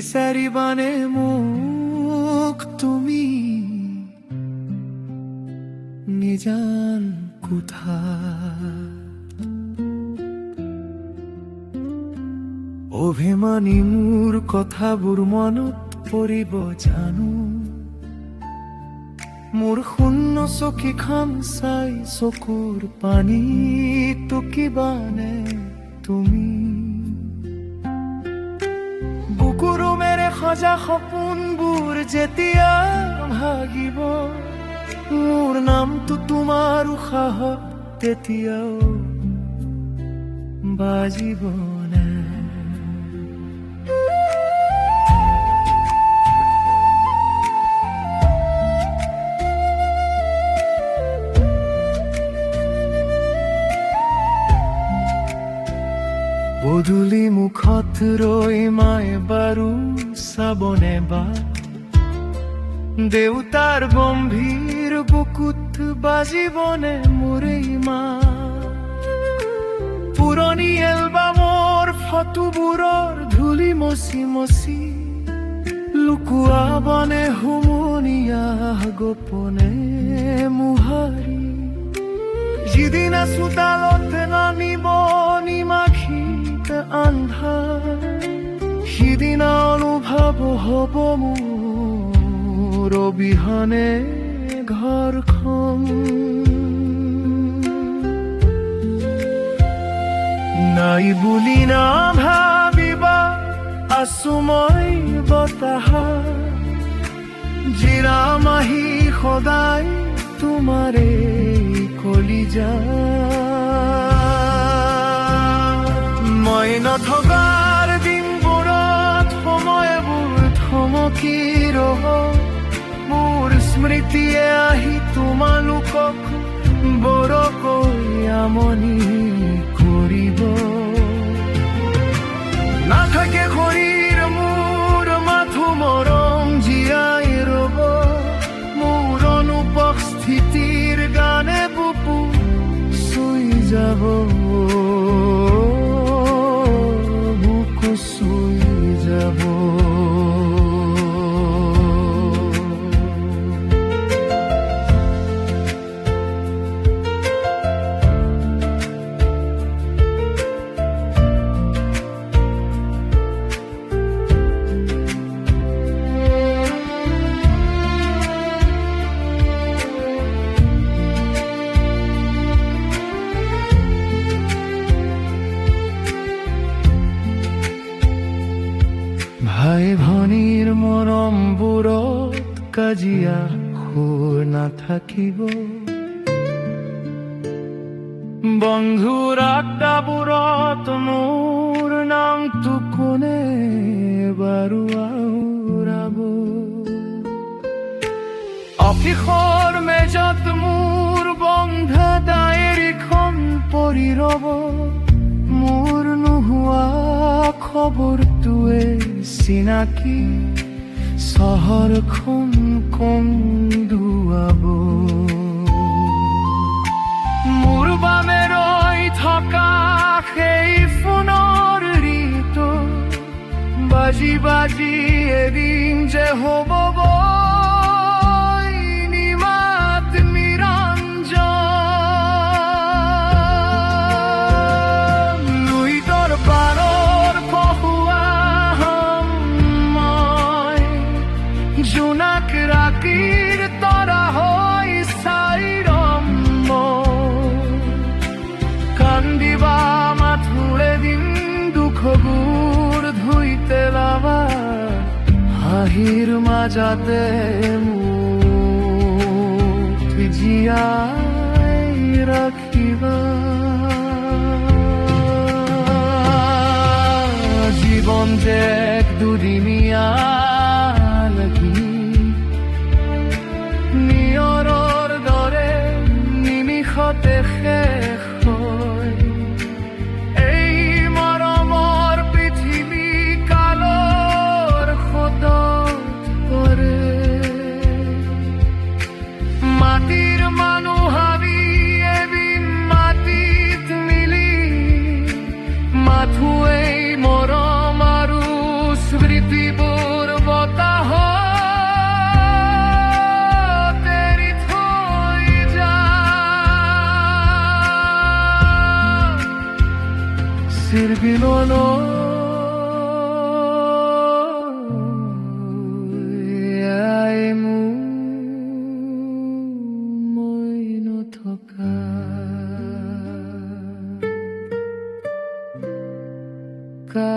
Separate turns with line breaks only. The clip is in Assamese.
বিচাৰিবানে মোক তুমি নিজান কোঠা অভিমানী মোৰ কথাবোৰ মনত পৰিব জানো মোৰ শূন্য চকীখন চাই চকুৰ পানী টুকিবানে তুমি বুকুৰুমেৰে সজা সপোনবোৰ যেতিয়া ভাগিব মোৰ নামটো তোমাৰ উশাহত তেতিয়াও বাজিবনে গধূলি মুখত ৰৈ মায়ে বাৰু চাবনে বা দেউতাৰ গম্ভীৰ বুকুত বাজিবনে মোৰে মা পুৰণি এলবামৰ ফটোবোৰৰ ধূলি মচি মচি লুকুৱাবনে হুমুনিয়া গোপনে মোহাৰি যিদিনা চোতালত নামিব নিমাখি আন্ধাৰ সিদিনা অনুভৱ হ'ব মোৰ অবিহনে ঘৰখন নাই বুলি নাভাবিবা আছো মই বতাহত জিৰাম আহি সদায় তোমাৰে কলিজা মই নথকাৰ দিনবোৰত সময়বোৰ থমকি ৰ'ব মোৰ স্মৃতিয়ে আহি তোমালোকক বৰকৈ আমনি কৰিব নাথাকে শৰীৰ মোৰ মাথো মৰম জীয়াই ৰ'ব মোৰ অনুপস্থিতিৰ গানে বুকু চুই যাব ভাই ভনীৰ মৰমবোৰত কাজিয়া সুৰ নাথাকিব বন্ধুৰ আড্ডাবোৰত মোৰ নামটো কোনে বাৰু আওৰাব অফিসৰ মেজত মোৰ বন্ধা ডায়েৰীখন পৰি ৰ'ব মোৰ নোহোৱা খবৰটোৱে চিনাকি চহৰখন কন্দুৱাব মোৰ বামে ৰৈ থকা সেই ফোনৰ ৰিটো বাজি বাজি এদিন যে হ'ব নিমাত নিৰঞ্জন লুইতৰ পাৰৰ কহুৱা হম মই জোনাক ৰাতিৰ তৰা হৈ চাই ৰম কান্দিবা মাথোৰে দিন দুখবোৰ ধুই পেলাবা হাঁহিৰ মাজতে মোক জীয়াই ৰাখিবা জীৱন যে এক দুদিনীয়া লাগি নিয়ৰৰ দৰে নিমিষতে শেষ হয় এই মৰমৰ পৃথিৱী কালৰ সদত পৰে মাটিৰ মানুহ হাবি এবিন মাটি জীৱনলৈ মই নথকা কা